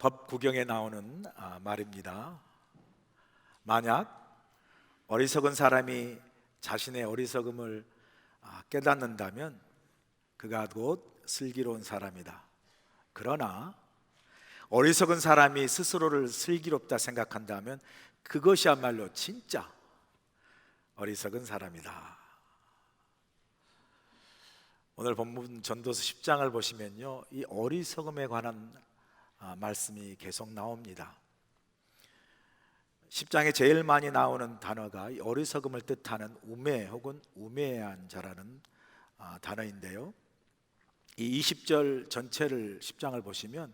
법 구경에 나오는 말입니다. 만약 어리석은 사람이 자신의 어리석음을 깨닫는다면 그가 곧 슬기로운 사람이다. 그러나 어리석은 사람이 스스로를 슬기롭다 생각한다면 그것이야말로 진짜 어리석은 사람이다. 오늘 본문 전도서 10장을 보시면요, 이 어리석음에 관한 말씀이 계속 나옵니다. 10장에 제일 많이 나오는 단어가 이 어리석음을 뜻하는 우매 혹은 우매한 자라는 단어인데요, 이 20절 전체를 10장을 보시면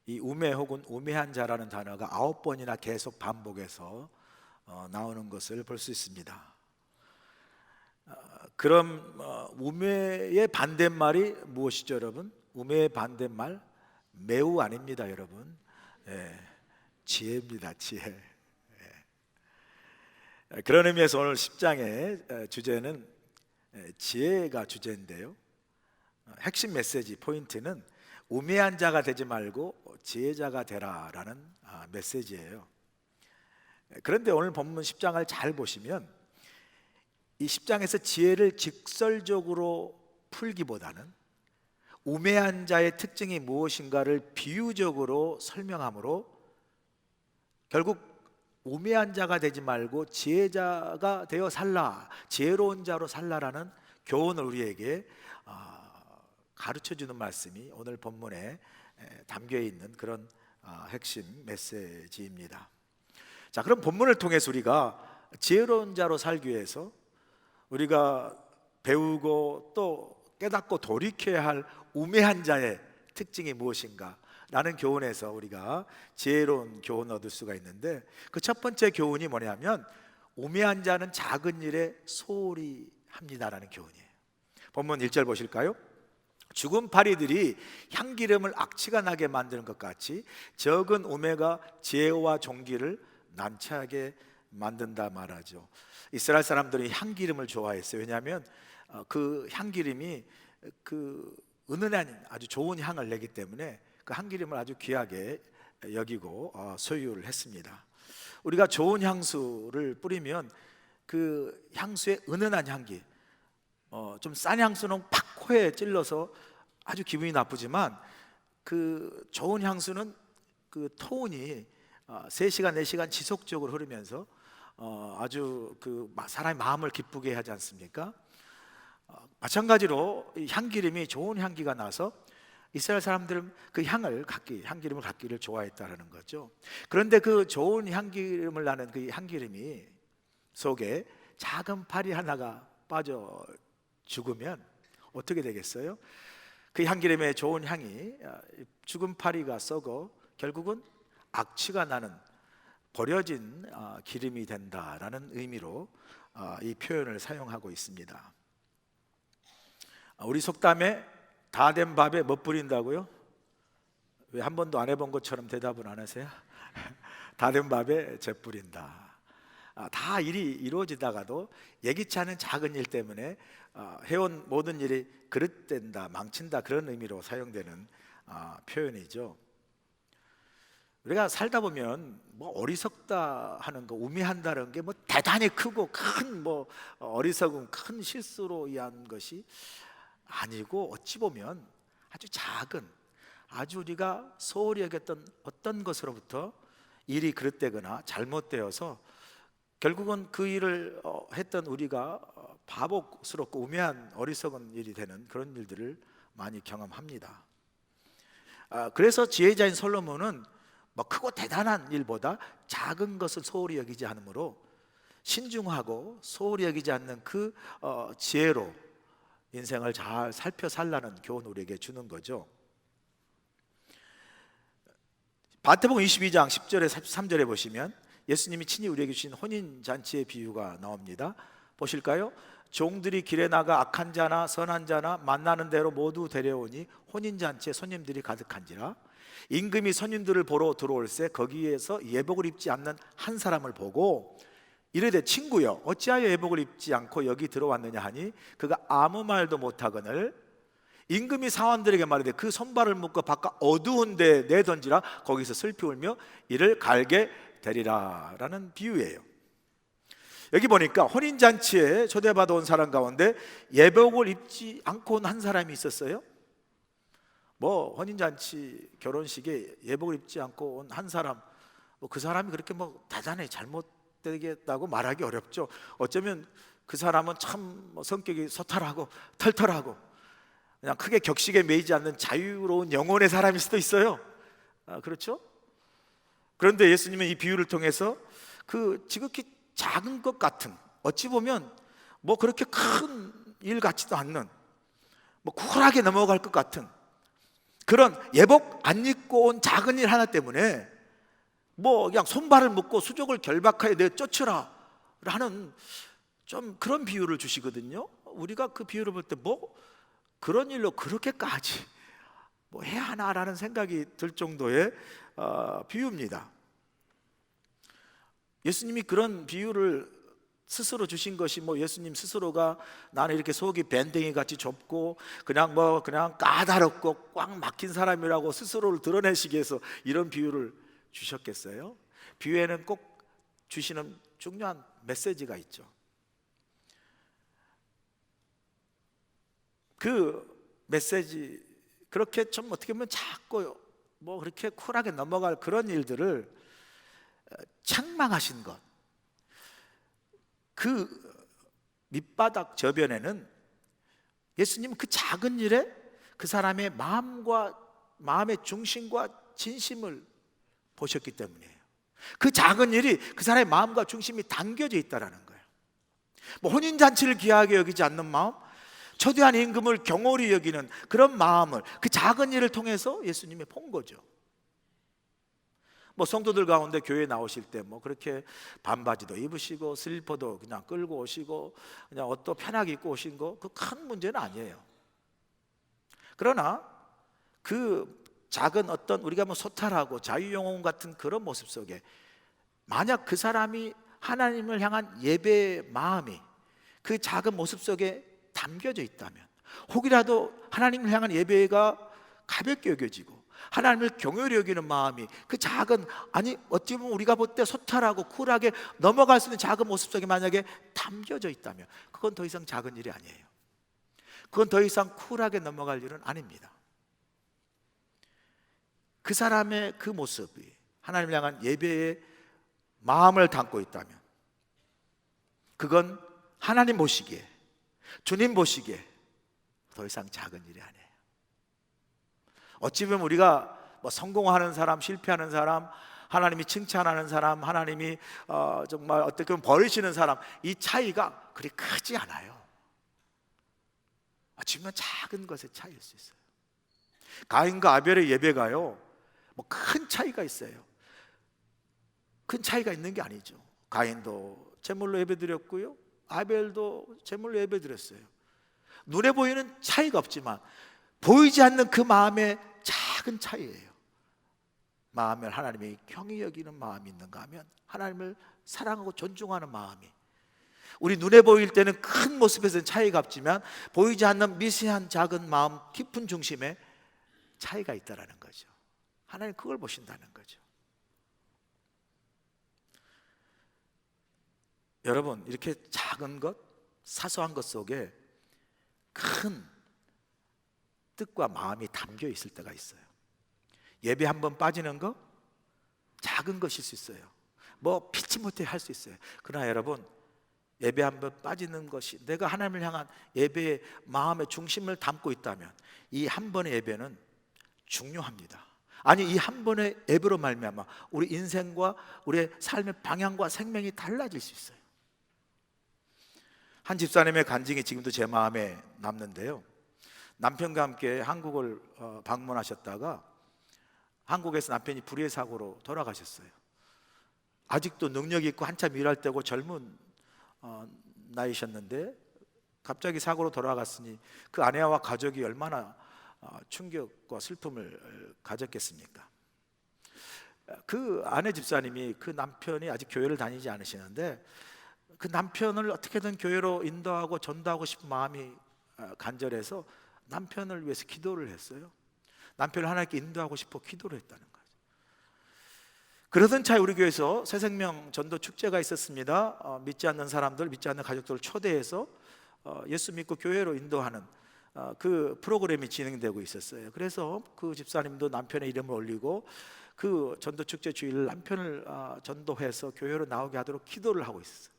이 우매 혹은 우매한 자라는 단어가 9번이나 계속 반복해서 나오는 것을 볼 수 있습니다. 그럼 우매의 반대말이 무엇이죠, 여러분? 우매의 반대말 매우 아닙니다, 여러분. 지혜입니다, 지혜. 그런 의미에서 오늘 10장의 주제는 지혜가 주제인데요, 핵심 메시지 포인트는 우매한 자가 되지 말고 지혜자가 되라라는 메시지예요. 그런데 오늘 본문 10장을 잘 보시면 이 10장에서 지혜를 직설적으로 풀기보다는 우매한 자의 특징이 무엇인가를 비유적으로 설명하므로 결국 우매한 자가 되지 말고 지혜자가 되어 살라, 지혜로운 자로 살라라는 교훈을 우리에게 가르쳐주는 말씀이 오늘 본문에 담겨 있는 그런 핵심 메시지입니다. 자, 그럼 본문을 통해서 우리가 지혜로운 자로 살기 위해서 우리가 배우고 또 깨닫고 돌이켜야 할 우매한 자의 특징이 무엇인가 라는 교훈에서 우리가 지혜로운 교훈을 얻을 수가 있는데, 그 첫 번째 교훈이 뭐냐면 우매한 자는 작은 일에 소홀히 합니다라는 교훈이에요. 본문 1절 보실까요? 죽은 파리들이 향기름을 악취가 나게 만드는 것 같이 적은 우매가 지혜와 존귀를 난처하게 만든다 말하죠. 이스라엘 사람들이 향기름을 좋아했어요. 왜냐하면 그 향기름이 그 은은한 아주 좋은 향을 내기 때문에 그 향기름을 아주 귀하게 여기고 소유를 했습니다. 우리가 좋은 향수를 뿌리면 그 향수의 은은한 향기, 좀 싼 향수는 팍 코에 찔러서 아주 기분이 나쁘지만 그 좋은 향수는 그 톤이 3시간 4시간 지속적으로 흐르면서 아주 그 사람의 마음을 기쁘게 하지 않습니까? 마찬가지로 이 향기름이 좋은 향기가 나서 이스라엘 사람들은 그 향기름을 갖기를 좋아했다는 거죠. 그런데 그 좋은 향기름을 나는 그 향기름이 속에 작은 파리 하나가 빠져 죽으면 어떻게 되겠어요? 그 향기름의 좋은 향이 죽은 파리가 썩어 결국은 악취가 나는 버려진 기름이 된다라는 의미로 이 표현을 사용하고 있습니다. 우리 속담에 다 된 밥에 뭐 뿌린다고요? 왜 한 번도 안 해본 것처럼 대답을 안 하세요? 다 된 밥에 재 뿌린다. 다 일이 이루어지다가도 예기치 않은 작은 일 때문에 해온 모든 일이 그릇된다, 망친다, 그런 의미로 사용되는 표현이죠. 우리가 살다 보면 뭐 어리석다 하는 거, 우매한다는 게 뭐 대단히 크고 큰 뭐 어리석음, 큰 실수로 의한 것이 아니고 어찌 보면 아주 작은, 아주 우리가 소홀히 여겼던 어떤 것으로부터 일이 그릇되거나 잘못되어서 결국은 그 일을 했던 우리가 바보스럽고 우매한 어리석은 일이 되는 그런 일들을 많이 경험합니다. 그래서 지혜자인 솔로몬은 뭐 크고 대단한 일보다 작은 것을 소홀히 여기지 않으므로 신중하고 소홀히 여기지 않는 그 지혜로 인생을 잘 살펴 살라는 교훈을 우리에게 주는 거죠. 마태복음 22장 10절에 13절에 보시면 예수님이 친히 우리에게 주신 혼인잔치의 비유가 나옵니다. 보실까요? 종들이 길에 나가 악한 자나 선한 자나 만나는 대로 모두 데려오니 혼인잔치에 손님들이 가득한지라. 임금이 손님들을 보러 들어올새 거기에서 예복을 입지 않는 한 사람을 보고 이르되 친구여 어찌하여 예복을 입지 않고 여기 들어왔느냐 하니 그가 아무 말도 못하거늘 임금이 사원들에게 말하되 그 손발을 묶어 바깥 어두운 데 내던지라. 거기서 슬피 울며 이를 갈게 되리라 라는 비유예요. 여기 보니까 혼인잔치에 초대받아 온 사람 가운데 예복을 입지 않고 온 한 사람이 있었어요. 뭐 혼인잔치 결혼식에 예복을 입지 않고 온 한 사람, 뭐 그 사람이 그렇게 뭐 대단히 잘못되겠다고 말하기 어렵죠. 어쩌면 그 사람은 참 성격이 소탈하고 털털하고 그냥 크게 격식에 매이지 않는 자유로운 영혼의 사람일 수도 있어요. 그렇죠? 그런데 예수님은 이 비유를 통해서 그 지극히 작은 것 같은, 어찌 보면 뭐 그렇게 큰 일 같지도 않는, 뭐 쿨하게 넘어갈 것 같은 그런 예복 안 입고 온 작은 일 하나 때문에 뭐 그냥 손발을 묶고 수족을 결박하여 내 쫓으라 라는 좀 그런 비유를 주시거든요. 우리가 그 비유를 볼 때 뭐 그런 일로 그렇게까지 뭐 해야 하나라는 생각이 들 정도의 비유입니다. 예수님이 그런 비유를 스스로 주신 것이 뭐 예수님 스스로가 나는 이렇게 속이 밴댕이 같이 좁고 그냥 까다롭고 꽉 막힌 사람이라고 스스로를 드러내시기 위해서 이런 비유를 주셨겠어요? 비유에는 꼭 주시는 중요한 메시지가 있죠. 그 메시지, 그렇게 좀 어떻게 보면 작고 뭐 그렇게 쿨하게 넘어갈 그런 일들을 책망하신 것, 그 밑바닥 저변에는 예수님은 그 작은 일에 그 사람의 마음의 중심과 진심을 보셨기 때문이에요. 그 작은 일이 그 사람의 마음과 중심이 담겨져 있다는 거예요. 뭐 혼인잔치를 귀하게 여기지 않는 마음, 초대한 임금을 경홀히 여기는 그런 마음을 그 작은 일을 통해서 예수님이 본 거죠. 뭐 성도들 가운데 교회에 나오실 때 뭐 그렇게 반바지도 입으시고 슬리퍼도 그냥 끌고 오시고 그냥 옷도 편하게 입고 오신 거 그 큰 문제는 아니에요. 그러나 그 작은 어떤 우리가 뭐 소탈하고 자유영혼 같은 그런 모습 속에 만약 그 사람이 하나님을 향한 예배의 마음이 그 작은 모습 속에 담겨져 있다면, 혹이라도 하나님을 향한 예배가 가볍게 여겨지고 하나님을 경외히 여기는 마음이 그 작은, 아니 어찌 보면 우리가 볼 때 소탈하고 쿨하게 넘어갈 수 있는 작은 모습 속에 만약에 담겨져 있다면 그건 더 이상 작은 일이 아니에요. 그건 더 이상 쿨하게 넘어갈 일은 아닙니다. 그 사람의 그 모습이 하나님을 향한 예배의 마음을 담고 있다면 그건 하나님 보시기에, 주님 보시기에 더 이상 작은 일이 아니에요. 어찌 보면 우리가 뭐 성공하는 사람, 실패하는 사람, 하나님이 칭찬하는 사람, 하나님이 정말 어떻게 보면 버리시는 사람, 이 차이가 그리 크지 않아요. 어찌 보면 작은 것의 차이일 수 있어요. 가인과 아벨의 예배가요 뭐 큰 차이가 있어요. 큰 차이가 있는 게 아니죠. 가인도 제물로 예배드렸고요, 아벨도 제물로 예배드렸어요. 눈에 보이는 차이가 없지만 보이지 않는 그 마음의 작은 차이예요. 마음을 하나님이 경히 여기는 마음이 있는가 하면 하나님을 사랑하고 존중하는 마음이, 우리 눈에 보일 때는 큰 모습에서는 차이가 없지만 보이지 않는 미세한 작은 마음 깊은 중심에 차이가 있다는 거죠. 하나님 그걸 보신다는 거죠. 여러분, 이렇게 작은 것, 사소한 것 속에 큰 뜻과 마음이 담겨 있을 때가 있어요. 예배 한번 빠지는 거 작은 것일 수 있어요. 뭐 피치 못해 할 수 있어요. 그러나 여러분, 예배 한번 빠지는 것이 내가 하나님을 향한 예배의 마음의 중심을 담고 있다면 이 한 번의 예배는 중요합니다. 아니, 이 한 번의 예배로 말미암아 우리 인생과 우리의 삶의 방향과 생명이 달라질 수 있어요. 한 집사님의 간증이 지금도 제 마음에 남는데요, 남편과 함께 한국을 방문하셨다가 한국에서 남편이 불의의 사고로 돌아가셨어요. 아직도 능력이 있고 한참 일할 때고 젊은 나이셨는데 갑자기 사고로 돌아갔으니 그 아내와 가족이 얼마나 충격과 슬픔을 가졌겠습니까? 그 아내 집사님이 그 남편이 아직 교회를 다니지 않으시는데 그 남편을 어떻게든 교회로 인도하고 전도하고 싶은 마음이 간절해서 남편을 위해서 기도를 했어요. 남편을 하나님께 인도하고 싶어 기도를 했다는 거예요. 그러던 차에 우리 교회에서 새생명 전도 축제가 있었습니다. 믿지 않는 사람들, 믿지 않는 가족들을 초대해서 예수 믿고 교회로 인도하는 그 프로그램이 진행되고 있었어요. 그래서 그 집사님도 남편의 이름을 올리고 그 전도 축제 주일 남편을 전도해서 교회로 나오게 하도록 기도를 하고 있었어요.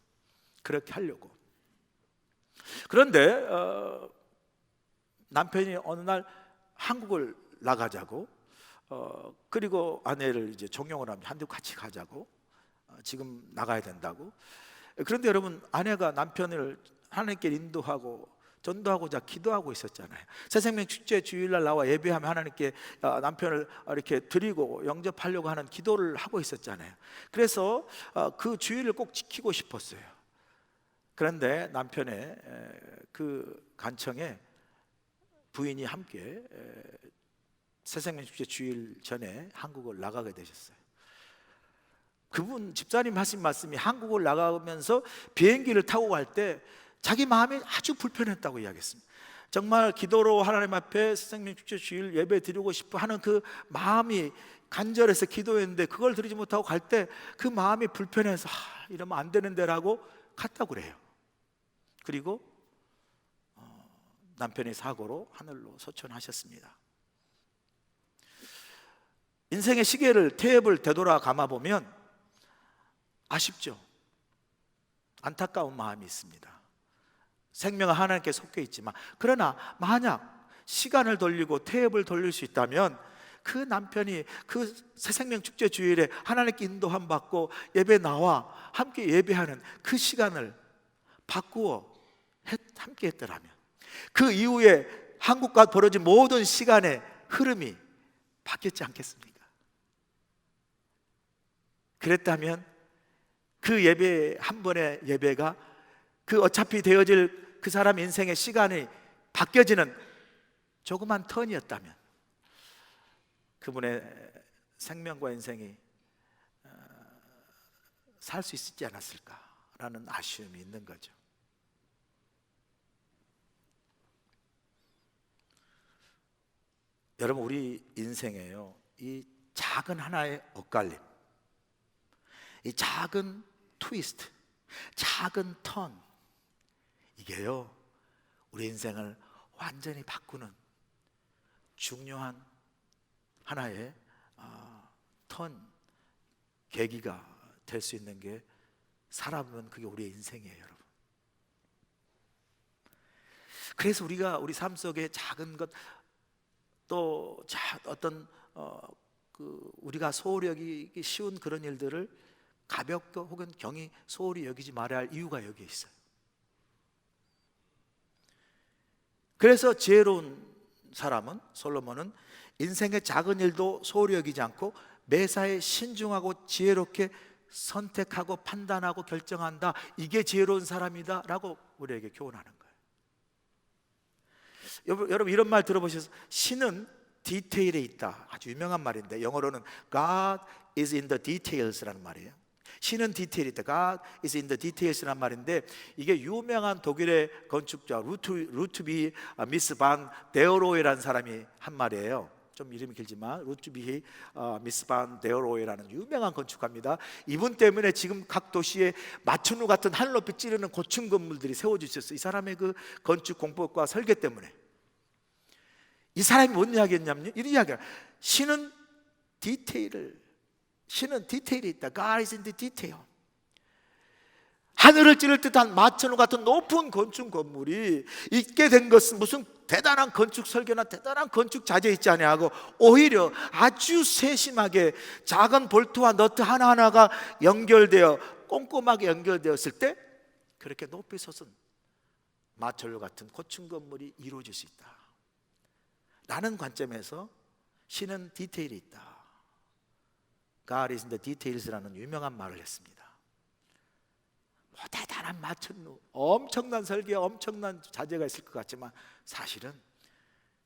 그렇게 하려고. 그런데 남편이 어느 날 한국을 나가자고, 그리고 아내를 이제 종용을 하면 한국 같이 가자고, 지금 나가야 된다고. 그런데 여러분, 아내가 남편을 하나님께 인도하고 전도하고자 기도하고 있었잖아요. 새생명 축제 주일날 나와 예배하며 하나님께 남편을 이렇게 드리고 영접하려고 하는 기도를 하고 있었잖아요. 그래서 그 주일을 꼭 지키고 싶었어요. 그런데 남편의 그 간청에 부인이 함께 새생명 축제 주일 전에 한국을 나가게 되셨어요. 그분 집사님 하신 말씀이 한국을 나가면서 비행기를 타고 갈 때 자기 마음이 아주 불편했다고 이야기했습니다. 정말 기도로 하나님 앞에 새생명 축제 주일 예배 드리고 싶어 하는 그 마음이 간절해서 기도했는데 그걸 드리지 못하고 갈 때 그 마음이 불편해서 이러면 안 되는데라고 갔다고 그래요. 그리고 남편의 사고로 하늘로 소천하셨습니다. 인생의 시계를 테이프를 되돌아 감아보면 아쉽죠. 안타까운 마음이 있습니다. 생명은 하나님께 속해 있지만, 그러나 만약 시간을 돌리고 테이프를 돌릴 수 있다면 그 남편이 그 새생명 축제 주일에 하나님께 인도함 받고 예배 나와 함께 예배하는 그 시간을 바꾸어 함께 했더라면, 그 이후에 한국과 벌어진 모든 시간의 흐름이 바뀌었지 않겠습니까? 그랬다면 그 예배 한 번의 예배가 그 어차피 되어질 그 사람 인생의 시간이 바뀌어지는 조그만 턴이었다면 그분의 생명과 인생이 살 수 있지 않았을까라는 아쉬움이 있는 거죠. 여러분, 우리 인생에요, 이 작은 하나의 엇갈림, 이 작은 트위스트, 작은 턴, 이게요 우리 인생을 완전히 바꾸는 중요한 하나의 턴, 계기가 될 수 있는 게 살아보면 그게 우리의 인생이에요, 여러분. 그래서 우리가 우리 삶 속에 작은 것, 또 어떤 우리가 소홀히 여기기 쉬운 그런 일들을 가볍게 혹은 경히 소홀히 여기지 말아야 할 이유가 여기에 있어요. 그래서 지혜로운 사람은, 솔로몬은 인생의 작은 일도 소홀히 여기지 않고 매사에 신중하고 지혜롭게 선택하고 판단하고 결정한다, 이게 지혜로운 사람이다 라고 우리에게 교훈하는 거예요. 여러분, 이런 말 들어보셔서, 신은 디테일에 있다, 아주 유명한 말인데 영어로는 God is in the details라는 말이에요. 신은 디테일이 있다, God is in the details라는 말인데, 이게 유명한 독일의 건축자 루트비 미스 반 데어로이라는 사람이 한 말이에요. 좀 이름이 길지만 루트비 미스 반 데어로이라는 유명한 건축가입니다. 이분 때문에 지금 각 도시에 마천루 같은 하늘 높이 찌르는 고층 건물들이 세워져 있었어요. 이 사람의 그 건축 공법과 설계 때문에. 이 사람이 뭔 이야기했냐면요, 이런 이야기야. 신은 디테일이 있다. God is in the detail. 하늘을 찌를 듯한 마천루 같은 높은 건축 건물이 있게 된 것은 무슨 대단한 건축 설계나 대단한 건축 자재 있지 아니하고, 오히려 아주 세심하게 작은 볼트와 너트 하나하나가 연결되어 꼼꼼하게 연결되었을 때 그렇게 높이 솟은 마천루 같은 고층 건물이 이루어질 수 있다 라는 관점에서 신은 디테일이 있다, God is in the details라는 유명한 말을 했습니다. 대단한 마천루, 엄청난 설계, 엄청난 자재가 있을 것 같지만 사실은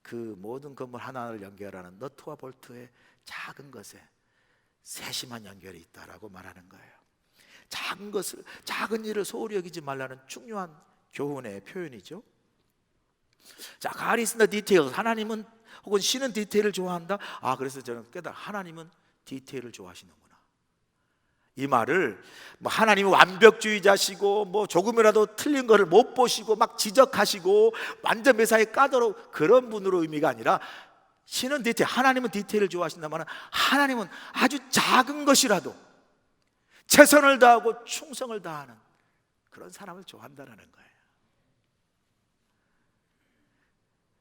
그 모든 건물 하나를 연결하는 너트와 볼트의 작은 것에 세심한 연결이 있다라고 말하는 거예요. 작은 일을 소홀히 여기지 말라는 중요한 교훈의 표현이죠. 자, God is in the details. 하나님은 혹은 신은 디테일을 좋아한다. 그래서 저는 하나님은 디테일을 좋아하시는구나. 이 말을 뭐 하나님은 완벽주의자시고 뭐 조금이라도 틀린 거를 못 보시고 막 지적하시고 완전 매사에 까다로운 그런 분으로 의미가 아니라, 신은 디테일, 하나님은 디테일을 좋아하신다면 하나님은 아주 작은 것이라도 최선을 다하고 충성을 다하는 그런 사람을 좋아한다는 거예요.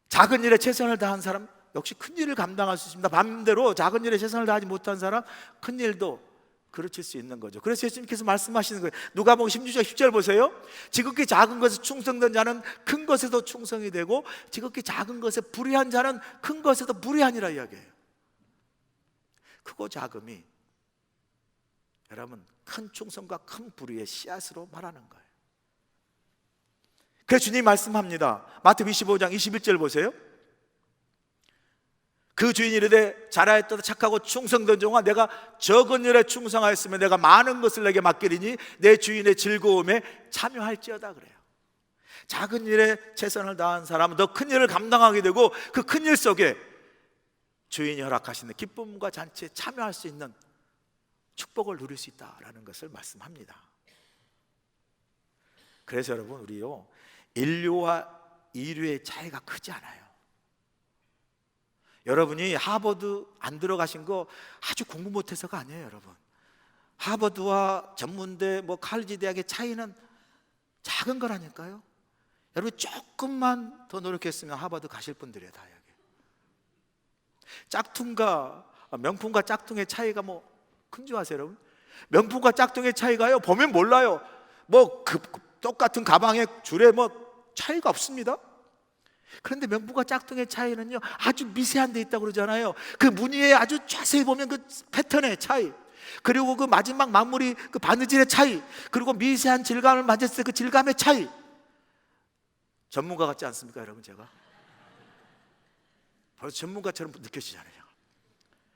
작은 일에 최선을 다한 사람 역시 큰 일을 감당할 수 있습니다. 반대로 작은 일에 최선을 다하지 못한 사람 큰 일도 그르칠 수 있는 거죠. 그래서 예수님께서 말씀하시는 거예요. 누가복음 16장 10절 보세요. 지극히 작은 것에 충성된 자는 큰 것에도 충성이 되고 지극히 작은 것에 불의한 자는 큰 것에도 불의하니라 이야기해요. 크고 작음이 여러분 큰 충성과 큰 불의의 씨앗으로 말하는 거예요. 그래서 주님이 말씀합니다. 마태복음 25장 21절 보세요. 그 주인이 이르되 잘하였도다 착하고 충성된 종아, 내가 적은 일에 충성하였으면 내가 많은 것을 내게 맡기리니 내 주인의 즐거움에 참여할지어다 그래요. 작은 일에 최선을 다한 사람은 더 큰 일을 감당하게 되고 그 큰 일 속에 주인이 허락하시는 기쁨과 잔치에 참여할 수 있는 축복을 누릴 수 있다라는 것을 말씀합니다. 그래서 여러분, 우리요 인류와 이류의 차이가 크지 않아요. 여러분이 하버드 안 들어가신 거 아주 공부 못해서가 아니에요. 여러분, 하버드와 전문대 뭐 칼리지 대학의 차이는 작은 거라니까요. 여러분 조금만 더 노력했으면 하버드 가실 분들이에요. 다 여기. 짝퉁과 명품과 짝퉁의 차이가 뭐 큰 줄 아세요 여러분? 명품과 짝퉁의 차이가요 보면 몰라요. 뭐 똑같은 가방의 줄에 뭐 차이가 없습니다. 그런데 명품과 짝퉁의 차이는요 아주 미세한 데 있다고 그러잖아요. 그 무늬에 아주 자세히 보면 그 패턴의 차이, 그리고 그 마지막 마무리 그 바느질의 차이, 그리고 미세한 질감을 만졌을 때 그 질감의 차이. 전문가 같지 않습니까 여러분? 제가 벌써 전문가처럼 느껴지잖아요.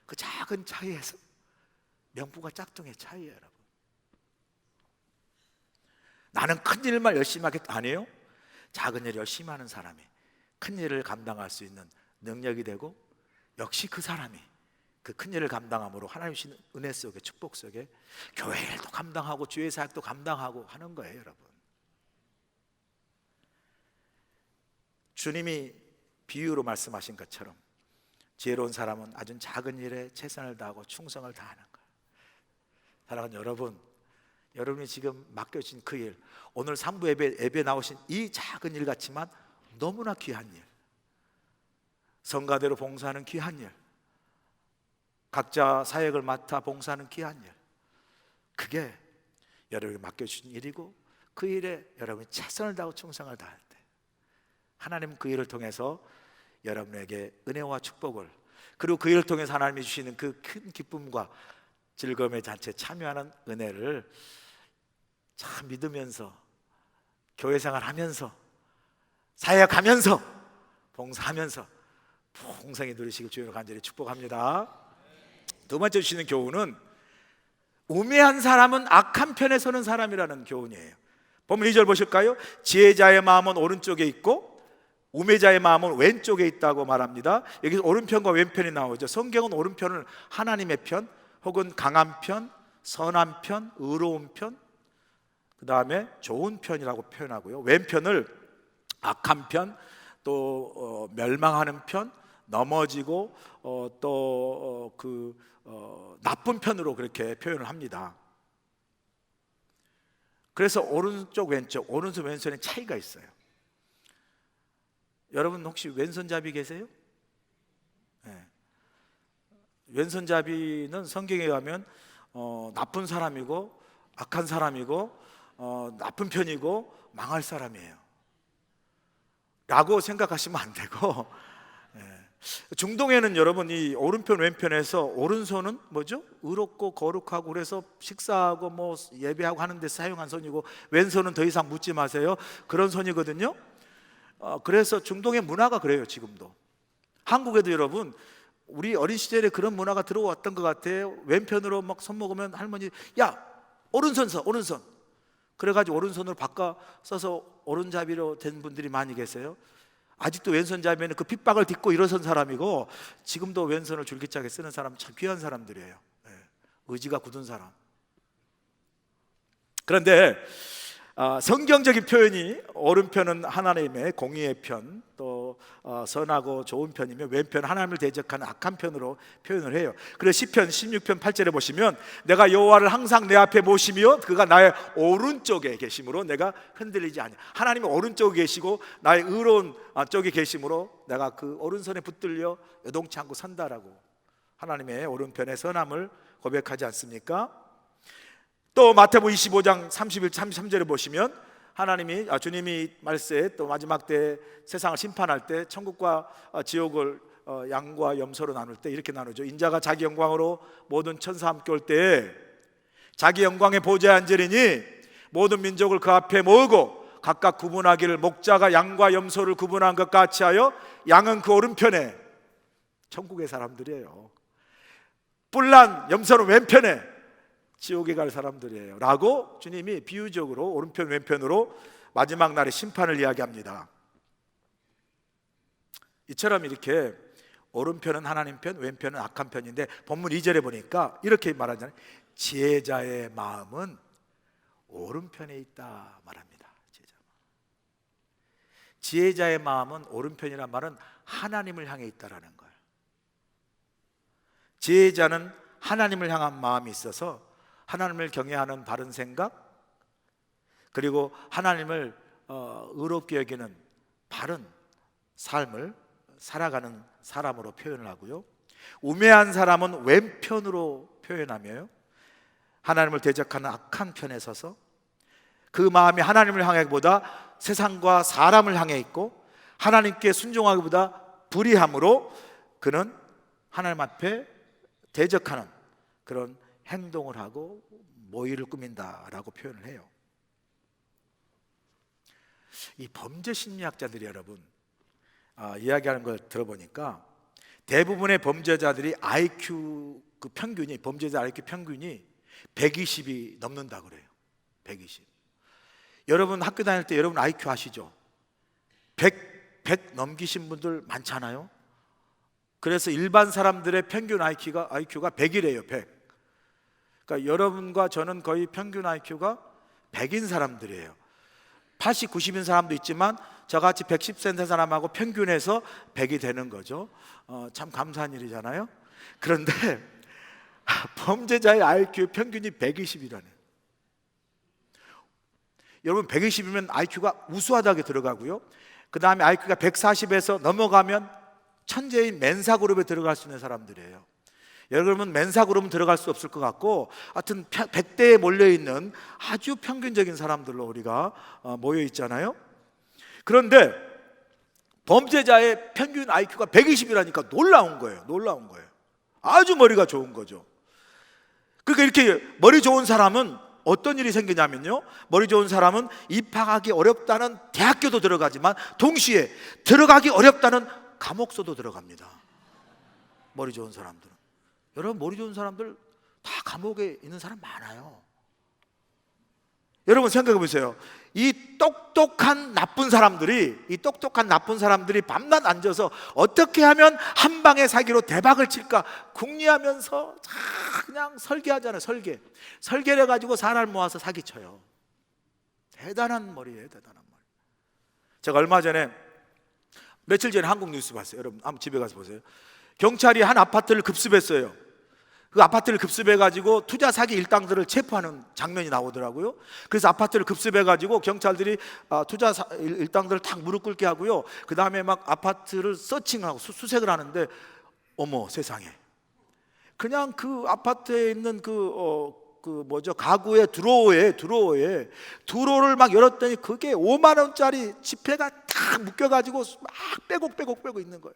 그 작은 차이에서 명품과 짝퉁의 차이예요 여러분. 나는 큰 일만 열심히 하겠다 아니에요. 작은 일 열심히 하는 사람이 큰 일을 감당할 수 있는 능력이 되고, 역시 그 사람이 그 큰 일을 감당함으로 하나님 주신 은혜 속에 축복 속에 교회 일도 감당하고 주의 사역도 감당하고 하는 거예요 여러분. 주님이 비유로 말씀하신 것처럼 지혜로운 사람은 아주 작은 일에 최선을 다하고 충성을 다하는 거예요. 사랑하는 여러분, 여러분이 지금 맡겨진 그 일, 오늘 3부 예배 나오신 이 작은 일 같지만 너무나 귀한 일, 성가대로 봉사하는 귀한 일, 각자 사역을 맡아 봉사하는 귀한 일, 그게 여러분이 맡겨주신 일이고, 그 일에 여러분이 최선을 다하고 충성을 다할 때 하나님은 그 일을 통해서 여러분에게 은혜와 축복을, 그리고 그 일을 통해서 하나님이 주시는 그 큰 기쁨과 즐거움의 잔치에 참여하는 은혜를 참 믿으면서 교회 생활하면서 사역하면서 봉사하면서 풍성히 누리시길 주님으로 간절히 축복합니다. 두 번째 주시는 교훈은 우매한 사람은 악한 편에 서는 사람이라는 교훈이에요. 본문 2절 보실까요? 지혜자의 마음은 오른쪽에 있고 우매자의 마음은 왼쪽에 있다고 말합니다. 여기서 오른편과 왼편이 나오죠. 성경은 오른편을 하나님의 편 혹은 강한 편, 선한 편, 의로운 편, 그 다음에 좋은 편이라고 표현하고요. 왼편을 악한 편, 또 멸망하는 편, 넘어지고 또 나쁜 편으로 그렇게 표현을 합니다. 그래서 오른쪽 왼쪽, 오른손 왼손에 차이가 있어요. 여러분 혹시 왼손잡이 계세요? 네. 왼손잡이는 성경에 가면 나쁜 사람이고 악한 사람이고 나쁜 편이고 망할 사람이에요 라고 생각하시면 안 되고, 중동에는 여러분 이 오른편 왼편에서 오른손은 뭐죠? 의롭고 거룩하고 그래서 식사하고 뭐 예배하고 하는 데 사용한 손이고, 왼손은 더 이상 묻지 마세요, 그런 손이거든요. 그래서 중동의 문화가 그래요. 지금도 한국에도 여러분 우리 어린 시절에 그런 문화가 들어왔던 것 같아요. 왼편으로 막 손 먹으면 할머니 야 오른손 서 오른손, 그래가지고 오른손으로 바꿔 써서 오른잡이로 된 분들이 많이 계세요. 아직도 왼손잡이면 그 핍박을 딛고 일어선 사람이고, 지금도 왼손을 줄기차게 쓰는 사람 참 귀한 사람들이에요. 의지가 굳은 사람. 그런데 성경적인 표현이 오른편은 하나님의 공의의 편, 또 선하고 좋은 편이며 왼편 하나님을 대적하는 악한 편으로 표현을 해요. 그래서 시편 16편 8절에 보시면 내가 여호와를 항상 내 앞에 모시며 그가 나의 오른쪽에 계심으로 내가 흔들리지 않냐. 하나님이 오른쪽에 계시고 나의 의로운 쪽에 계심으로 내가 그 오른손에 붙들려 요동치 않고 산다라고 하나님의 오른편의 선함을 고백하지 않습니까? 또 마태복음 25장 31, 33절에 보시면 하나님이 주님이 말세 또 마지막 때 세상을 심판할 때 천국과 지옥을 양과 염소로 나눌 때 이렇게 나누죠. 인자가 자기 영광으로 모든 천사 함께 올 때 자기 영광의 보좌에 앉으리니 모든 민족을 그 앞에 모으고 각각 구분하기를 목자가 양과 염소를 구분한 것 같이 하여 양은 그 오른편에, 천국의 사람들이에요. 뿔난 염소는 왼편에, 지옥에 갈 사람들이에요 라고 주님이 비유적으로 오른편 왼편으로 마지막 날의 심판을 이야기합니다. 이처럼 이렇게 오른편은 하나님 편, 왼편은 악한 편인데 본문 2절에 보니까 이렇게 말하잖아요. 지혜자의 마음은 오른편에 있다 말합니다. 지혜자의 마음은 오른편이란 말은 하나님을 향해 있다라는 거예요. 지혜자는 하나님을 향한 마음이 있어서 하나님을 경외하는 바른 생각, 그리고 하나님을 의롭게 여기는 바른 삶을 살아가는 사람으로 표현을 하고요. 우매한 사람은 왼편으로 표현하며요, 하나님을 대적하는 악한 편에 서서 그 마음이 하나님을 향하기보다 세상과 사람을 향해 있고 하나님께 순종하기보다 불의함으로 그는 하나님 앞에 대적하는 그런 행동을 하고 모의를 꾸민다라고 표현을 해요. 이 범죄 심리학자들이 여러분 이야기하는 걸 들어보니까 대부분의 범죄자들이 IQ 그 평균이, 범죄자 IQ 평균이 120이 넘는다 그래요. 120. 여러분 학교 다닐 때 여러분 IQ 아시죠? 100 넘기신 분들 많잖아요. 그래서 일반 사람들의 평균 IQ가 100이래요. 100. 그러니까 여러분과 저는 거의 평균 IQ가 100인 사람들이에요. 80, 90인 사람도 있지만 저같이 110cm 된 사람하고 평균해서 100이 되는 거죠. 참 감사한 일이잖아요. 그런데 범죄자의 IQ 평균이 120이라네요. 여러분 120이면 IQ가 우수하다게 들어가고요, 그 다음에 IQ가 140에서 넘어가면 천재인 멘사 그룹에 들어갈 수 있는 사람들이에요. 여러분 멘사 그룹은 들어갈 수 없을 것 같고, 하여튼 100대에 몰려있는 아주 평균적인 사람들로 우리가 모여 있잖아요. 그런데 범죄자의 평균 IQ가 120이라니까 놀라운 거예요. 놀라운 거예요. 아주 머리가 좋은 거죠. 그러니까 이렇게 머리 좋은 사람은 어떤 일이 생기냐면요, 머리 좋은 사람은 입학하기 어렵다는 대학교도 들어가지만 동시에 들어가기 어렵다는 감옥소도 들어갑니다. 머리 좋은 사람들은. 여러분 머리 좋은 사람들 다 감옥에 있는 사람 많아요. 여러분 생각해 보세요. 이 똑똑한 나쁜 사람들이 밤낮 앉아서 어떻게 하면 한 방의 사기로 대박을 칠까 궁리하면서 그냥 설계하잖아요. 설계를 해가지고 사람을 모아서 사기쳐요. 대단한 머리예요. 대단한 머리. 제가 얼마 전에 며칠 전에 한국 뉴스 봤어요. 여러분 한번 집에 가서 보세요. 경찰이 한 아파트를 급습했어요. 그 아파트를 급습해가지고 투자 사기 일당들을 체포하는 장면이 나오더라고요. 그래서 아파트를 급습해가지고 경찰들이 투자 일당들을 탁 무릎 꿇게 하고요, 그 다음에 막 아파트를 서칭하고 수색을 하는데, 어머 세상에, 그냥 그 아파트에 있는 가구의 드로어를 막 열었더니 그게 5만 원짜리 지폐가 탁 묶여가지고 막 빼곡 있는 거예요.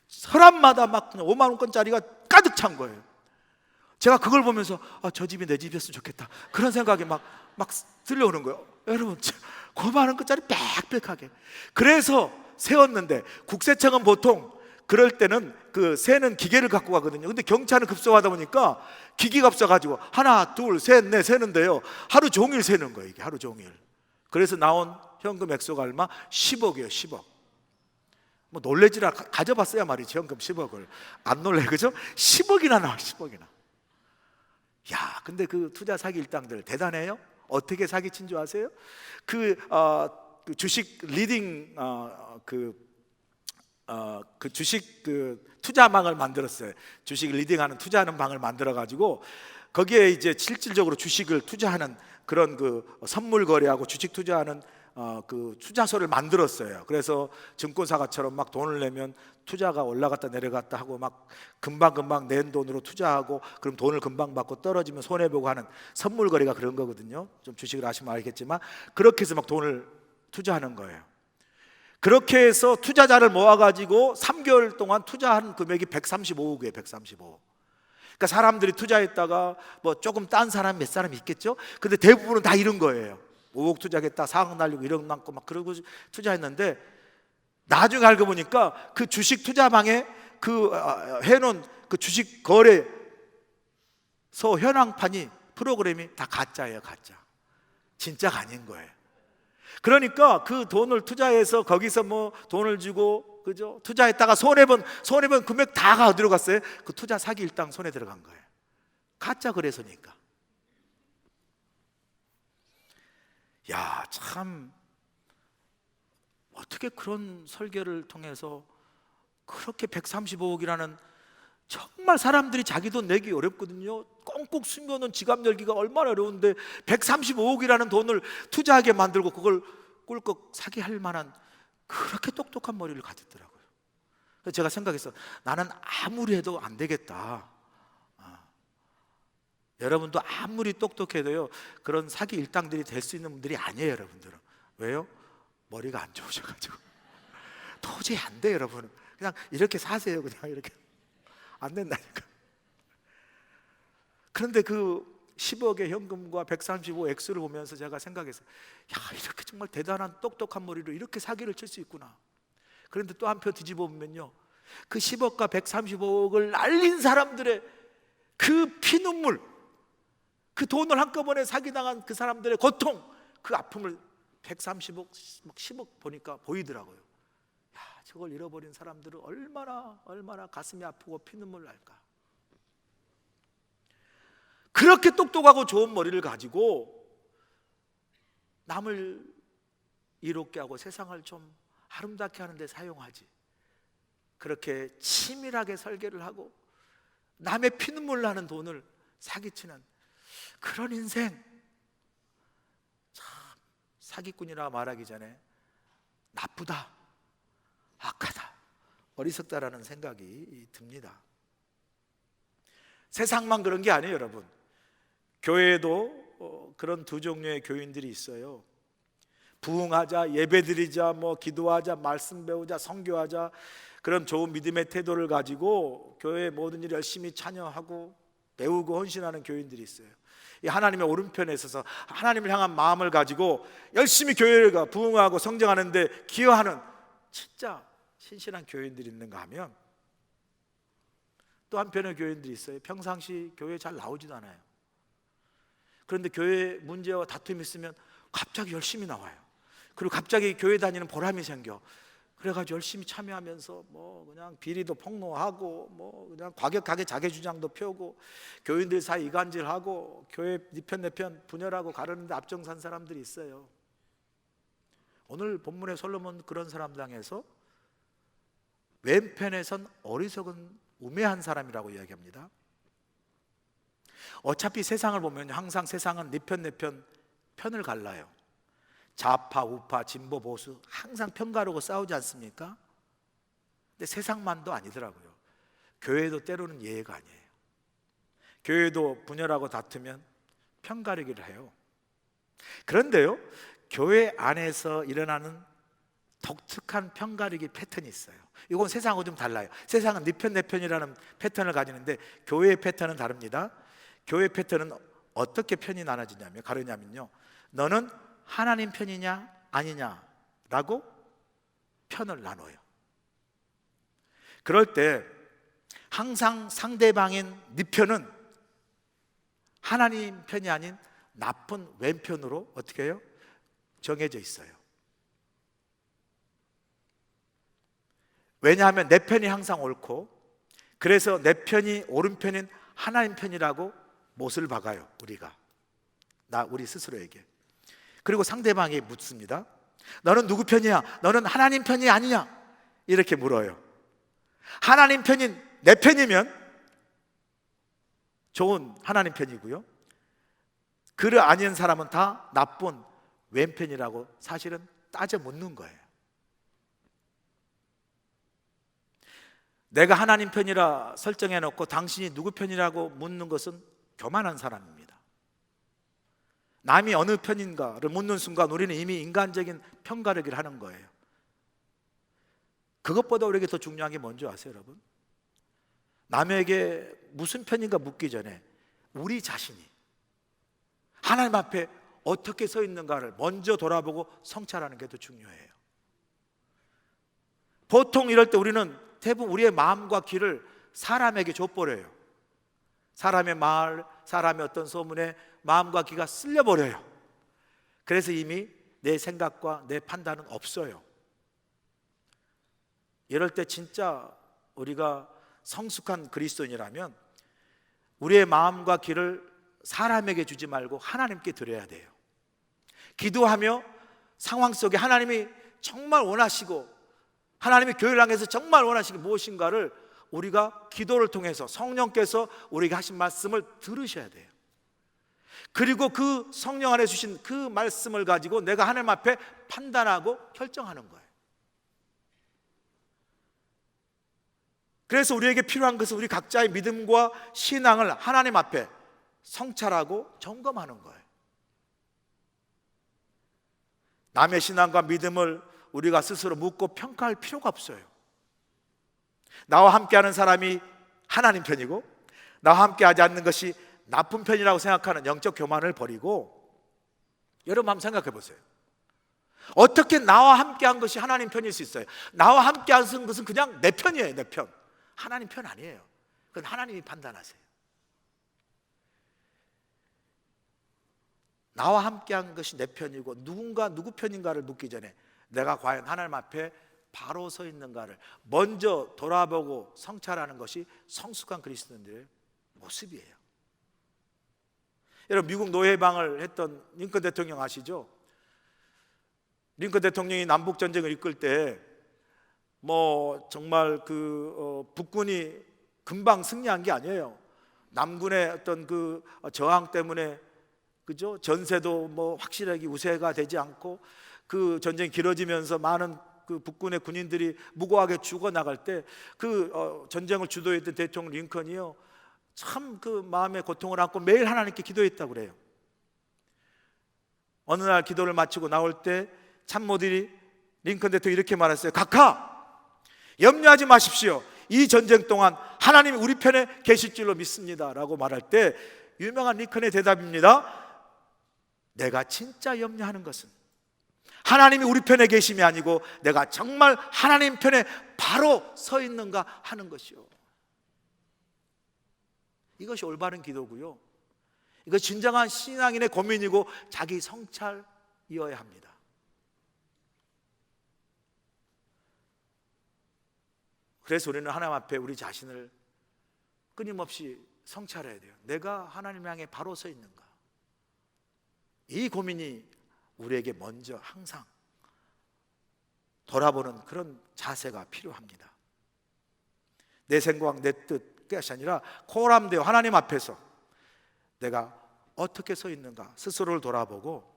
서랍마다 막 5만 원권짜리가 가득 찬 거예요. 제가 그걸 보면서 저 집이 내 집이었으면 좋겠다, 그런 생각이 막 들려오는 거예요. 여러분 5만 원권짜리 빽빽하게. 그래서 세웠는데, 국세청은 보통 그럴 때는 그 세는 기계를 갖고 가거든요. 근데 경찰은 급소하다 보니까 기기가 없어가지고 하나 둘 셋 넷 세는데요, 하루 종일 세는 거예요. 이게 하루 종일. 그래서 나온 현금 액수가 얼마? 10억이에요. 10억. 뭐 놀래지라 가져봤어야 말이지 현금 10억을. 안 놀래, 그죠? 10억이나 나와, 10억이나. 야, 근데 그 투자 사기 일당들 대단해요. 어떻게 사기친 줄 아세요? 그 주식 리딩 그 주식 투자망을 만들었어요. 주식 리딩하는 투자하는 방을 만들어 가지고 거기에 이제 실질적으로 주식을 투자하는 그런 그 선물 거래하고 주식 투자하는 그 투자소를 만들었어요. 그래서 증권사가처럼 막 돈을 내면 투자가 올라갔다 내려갔다 하고 막 금방 낸 돈으로 투자하고 그럼 돈을 금방 받고 떨어지면 손해보고 하는 선물 거래가 그런 거거든요. 좀 주식을 아시면 알겠지만 그렇게 해서 막 돈을 투자하는 거예요. 그렇게 해서 투자자를 모아가지고 3개월 동안 투자한 금액이 135억이에요. 135억. 그러니까 사람들이 투자했다가 뭐 조금 딴 사람 몇 사람이 있겠죠. 근데 대부분은 다 이런 거예요. 5억 투자했다 4억 날리고 1억 남고 막 그러고 투자했는데 나중에 알고 보니까 그 주식 투자방에 해놓은 그 주식 거래소 현황판이 프로그램이 다 가짜예요. 가짜. 진짜가 아닌 거예요. 그러니까 그 돈을 투자해서 거기서 뭐 돈을 주고, 그죠? 투자했다가 손해본 금액 다가 어디로 갔어요? 그 투자 사기 일당 손에 들어간 거예요. 가짜 거래소니까. 야, 참 어떻게 그런 설계를 통해서 그렇게 135억이라는 정말 사람들이 자기 돈 내기 어렵거든요. 꽁꽁 숨겨놓은 지갑 열기가 얼마나 어려운데 135억이라는 돈을 투자하게 만들고 그걸 꿀꺽 사기할 만한 그렇게 똑똑한 머리를 가졌더라고요. 그래서 제가 생각했어. 나는 아무리 해도 안 되겠다. 여러분도 아무리 똑똑해도요 그런 사기 일당들이 될 수 있는 분들이 아니에요. 여러분들은. 왜요? 머리가 안 좋으셔가지고 도저히 안 돼요. 여러분 그냥 이렇게 사세요. 그냥 이렇게 안 된다니까. 그런데 그 10억의 현금과 135 X를 보면서 제가 생각했어요. 야, 이렇게 정말 대단한 똑똑한 머리로 이렇게 사기를 칠 수 있구나. 그런데 또 한편 뒤집어 보면요, 그 10억과 135억을 날린 사람들의 그 피눈물, 그 돈을 한꺼번에 사기당한 그 사람들의 고통, 그 아픔을 130억, 10억 보니까 보이더라고요. 야, 저걸 잃어버린 사람들은 얼마나 가슴이 아프고 피눈물 날까. 그렇게 똑똑하고 좋은 머리를 가지고 남을 이롭게 하고 세상을 좀 아름답게 하는 데 사용하지, 그렇게 치밀하게 설계를 하고 남의 피눈물 나는 돈을 사기치는 그런 인생, 참 사기꾼이라 말하기 전에 나쁘다, 악하다, 어리석다라는 생각이 듭니다. 세상만 그런 게 아니에요. 여러분, 교회에도 그런 두 종류의 교인들이 있어요. 부흥하자, 예배드리자, 뭐 기도하자, 말씀 배우자, 선교하자, 그런 좋은 믿음의 태도를 가지고 교회의 모든 일을 열심히 참여하고 배우고 헌신하는 교인들이 있어요. 이 하나님의 오른편에 있어서 하나님을 향한 마음을 가지고 열심히 교회가 부흥하고 성장하는데 기여하는 진짜 신실한 교인들이 있는가 하면, 또 한편의 교인들이 있어요. 평상시 교회 잘 나오지도 않아요. 그런데 교회 문제와 다툼이 있으면 갑자기 열심히 나와요. 그리고 갑자기 교회 다니는 보람이 생겨. 그래가지고 열심히 참여하면서 뭐 그냥 비리도 폭로하고 뭐 그냥 과격하게 자기 주장도 펴고 교인들 사이 이간질하고 교회 니편 내편 분열하고 가르는데 앞장선 사람들이 있어요. 오늘 본문의 솔로몬 그런 사람 당해서 왼편에선 어리석은 우매한 사람이라고 이야기합니다. 어차피 세상을 보면 항상 세상은 네 편 내 편 편을 갈라요. 좌파 우파 진보 보수 항상 편 가르고 싸우지 않습니까? 근데 세상만도 아니더라고요. 교회도 때로는 예외가 아니에요. 교회도 분열하고 다투면 편 가르기를 해요. 그런데요, 교회 안에서 일어나는 독특한 편 가르기 패턴이 있어요. 이건 세상하고 좀 달라요. 세상은 네 편 내 편이라는 패턴을 가지는데 교회의 패턴은 다릅니다. 교회 패턴은 어떻게 편이 나눠지냐면, 가르냐면요, 너는 하나님 편이냐 아니냐라고 편을 나눠요. 그럴 때 항상 상대방인 네 편은 하나님 편이 아닌 나쁜 왼편으로 어떻게 해요? 정해져 있어요. 왜냐하면 내 편이 항상 옳고, 그래서 내 편이 오른편인 하나님 편이라고 못을 박아요, 우리 스스로에게. 그리고 상대방이 묻습니다. 너는 누구 편이야? 너는 하나님 편이 아니냐? 이렇게 물어요. 하나님 편인 내 편이면 좋은 하나님 편이고요, 그를 아닌 사람은 다 나쁜 왼편이라고 사실은 따져 묻는 거예요. 내가 하나님 편이라 설정해 놓고 당신이 누구 편이라고 묻는 것은 교만한 사람입니다. 남이 어느 편인가를 묻는 순간 우리는 이미 인간적인 편가르기를 하는 거예요. 그것보다 우리에게 더 중요한 게 뭔지 아세요, 여러분? 남에게 무슨 편인가 묻기 전에 우리 자신이 하나님 앞에 어떻게 서 있는가를 먼저 돌아보고 성찰하는 게 더 중요해요. 보통 이럴 때 우리는 대부분 우리의 마음과 귀를 사람에게 줘버려요. 사람의 말, 사람의 어떤 소문에 마음과 귀가 쓸려버려요. 그래서 이미 내 생각과 내 판단은 없어요. 이럴 때 진짜 우리가 성숙한 그리스도인이라면 우리의 마음과 귀를 사람에게 주지 말고 하나님께 드려야 돼요. 기도하며 상황 속에 하나님이 정말 원하시고, 하나님이 교회를 향해서 정말 원하시는 게 무엇인가를 우리가 기도를 통해서 성령께서 우리에게 하신 말씀을 들으셔야 돼요. 그리고 그 성령 안에 주신 그 말씀을 가지고 내가 하나님 앞에 판단하고 결정하는 거예요. 그래서 우리에게 필요한 것은 우리 각자의 믿음과 신앙을 하나님 앞에 성찰하고 점검하는 거예요. 남의 신앙과 믿음을 우리가 스스로 묻고 평가할 필요가 없어요. 나와 함께하는 사람이 하나님 편이고 나와 함께하지 않는 것이 나쁜 편이라고 생각하는 영적 교만을 버리고, 여러분 한번 생각해 보세요. 어떻게 나와 함께한 것이 하나님 편일 수 있어요? 나와 함께하는 것은 그냥 내 편이에요, 내 편. 하나님 편 아니에요. 그건 하나님이 판단하세요. 나와 함께한 것이 내 편이고 누군가 누구 편인가를 묻기 전에 내가 과연 하나님 앞에 바로 서 있는가를 먼저 돌아보고 성찰하는 것이 성숙한 그리스도인들의 모습이에요. 여러분, 미국 노예방을 했던 링컨 대통령 아시죠? 링컨 대통령이 남북 전쟁을 이끌 때 정말 북군이 금방 승리한 게 아니에요. 남군의 어떤 그 저항 때문에, 그죠? 전세도 확실하게 우세가 되지 않고 그 전쟁이 길어지면서 많은 그 북군의 군인들이 무고하게 죽어나갈 때 전쟁을 주도했던 대통령 링컨이요, 참 그 마음의 고통을 안고 매일 하나님께 기도했다고 그래요. 어느 날 기도를 마치고 나올 때 참모들이 링컨 대통령이 이렇게 말했어요. 각하, 염려하지 마십시오. 이 전쟁 동안 하나님이 우리 편에 계실 줄로 믿습니다 라고 말할 때 유명한 링컨의 대답입니다. 내가 진짜 염려하는 것은 하나님이 우리 편에 계심이 아니고 내가 정말 하나님 편에 바로 서 있는가 하는 것이요. 이것이 올바른 기도고요, 이거 진정한 신앙인의 고민이고 자기 성찰이어야 합니다. 그래서 우리는 하나님 앞에 우리 자신을 끊임없이 성찰해야 돼요. 내가 하나님 향해 바로 서 있는가? 이 고민이 우리에게 먼저 항상 돌아보는 그런 자세가 필요합니다. 내 생각, 내 뜻이 아니라 코람되어 하나님 앞에서 내가 어떻게 서 있는가 스스로를 돌아보고,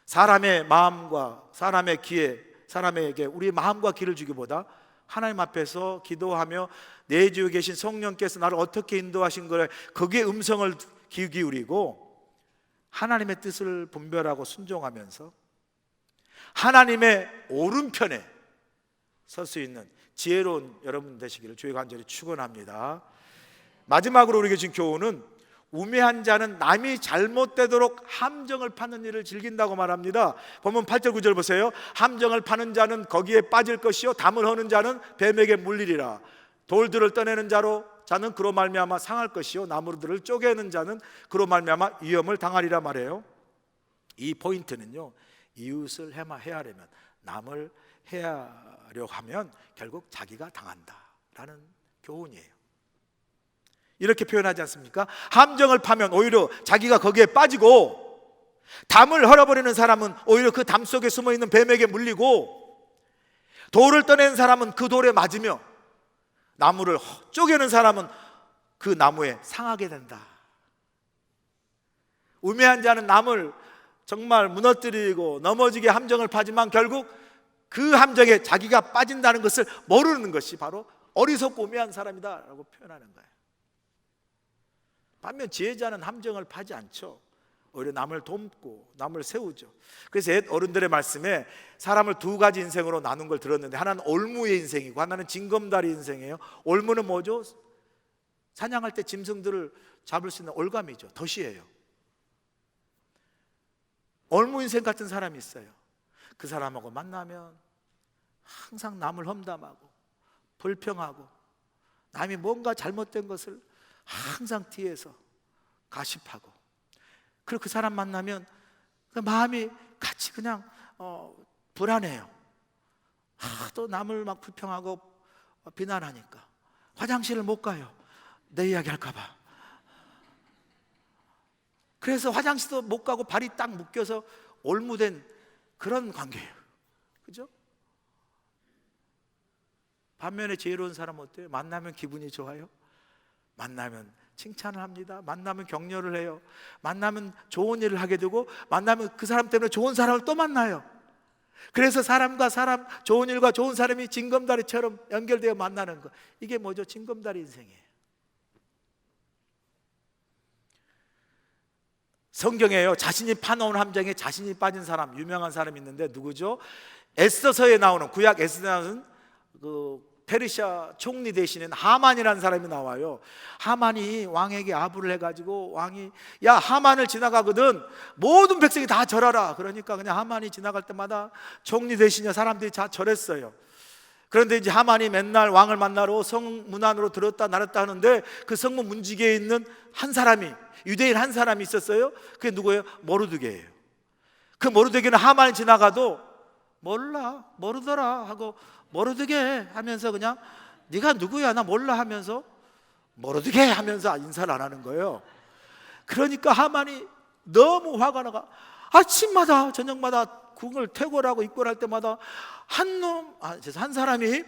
사람의 마음과 사람의 귀에, 사람에게 우리의 마음과 귀를 주기보다 하나님 앞에서 기도하며 내 주에 계신 성령께서 나를 어떻게 인도하신 거를 거기에 음성을 귀 기울이고 하나님의 뜻을 분별하고 순종하면서 하나님의 오른편에 설 수 있는 지혜로운 여러분 되시기를 주의 간절히 축원합니다. 마지막으로 우리에게 준 교훈은 우매한 자는 남이 잘못되도록 함정을 파는 일을 즐긴다고 말합니다. 보면 8절 9절 보세요. 함정을 파는 자는 거기에 빠질 것이요 담을 허는 자는 뱀에게 물리리라. 돌들을 떠내는 자는 그로 말미암아 상할 것이요 나무들을 쪼개는 자는 그로 말미암아 위험을 당하리라 말해요. 이 포인트는요, 이웃을 헤아려면 남을 하면 결국 자기가 당한다라는 교훈이에요. 이렇게 표현하지 않습니까? 함정을 파면 오히려 자기가 거기에 빠지고, 담을 헐어버리는 사람은 오히려 그 담 속에 숨어있는 뱀에게 물리고, 돌을 떠내는 사람은 그 돌에 맞으며, 나무를 쪼개는 사람은 그 나무에 상하게 된다. 우매한 자는 남을 정말 무너뜨리고 넘어지게 함정을 파지만 결국 그 함정에 자기가 빠진다는 것을 모르는 것이 바로 어리석고 우매한 사람이다 라고 표현하는 거예요. 반면 지혜자는 함정을 파지 않죠. 오히려 남을 돕고 남을 세우죠. 그래서 옛 어른들의 말씀에 사람을 두 가지 인생으로 나눈 걸 들었는데, 하나는 올무의 인생이고 하나는 징검다리 인생이에요. 올무는 뭐죠? 사냥할 때 짐승들을 잡을 수 있는 올감이죠. 덫이에요. 올무 인생 같은 사람이 있어요. 그 사람하고 만나면 항상 남을 험담하고 불평하고 남이 뭔가 잘못된 것을 항상 뒤에서 가십하고, 그리고 그 사람 만나면 그 마음이 같이 그냥 불안해요. 또 남을 막 불평하고 비난하니까 화장실을 못 가요. 내 이야기 할까 봐. 그래서 화장실도 못 가고 발이 딱 묶여서 올무된 그런 관계예요. 그죠? 반면에 지혜로운 사람은 어때요? 만나면 기분이 좋아요. 만나면 칭찬을 합니다. 만나면 격려를 해요. 만나면 좋은 일을 하게 되고, 만나면 그 사람 때문에 좋은 사람을 또 만나요. 그래서 사람과 사람, 좋은 일과 좋은 사람이 징검다리처럼 연결되어 만나는 거, 이게 뭐죠? 징검다리 인생이에요. 성경에요, 자신이 파놓은 함정에 자신이 빠진 사람, 유명한 사람이 있는데 누구죠? 에스더서에 나오는, 구약 에스더에 나오는 그 페르시아 총리 대신인 하만이라는 사람이 나와요. 하만이 왕에게 아부를 해가지고, 왕이 야 하만을 지나가거든 모든 백성이 다 절하라. 그러니까 그냥 하만이 지나갈 때마다 총리 대신에 사람들이 다 절했어요. 그런데 이제 하만이 맨날 왕을 만나러 성문 안으로 들었다 나갔다 하는데, 그 성문 문지기에 있는 한 사람이, 유대인 한 사람이 있었어요. 그게 누구예요? 모르드게예요. 그 모르드게는 하만이 지나가도 몰라, 모르더라 하고 모르드게 하면서 그냥 네가 누구야 나 몰라 하면서 모르드게 하면서 인사를 안 하는 거예요. 그러니까 하만이 너무 화가 나가 아침마다 저녁마다 궁을 퇴골하고 입골할 때마다 한 사람이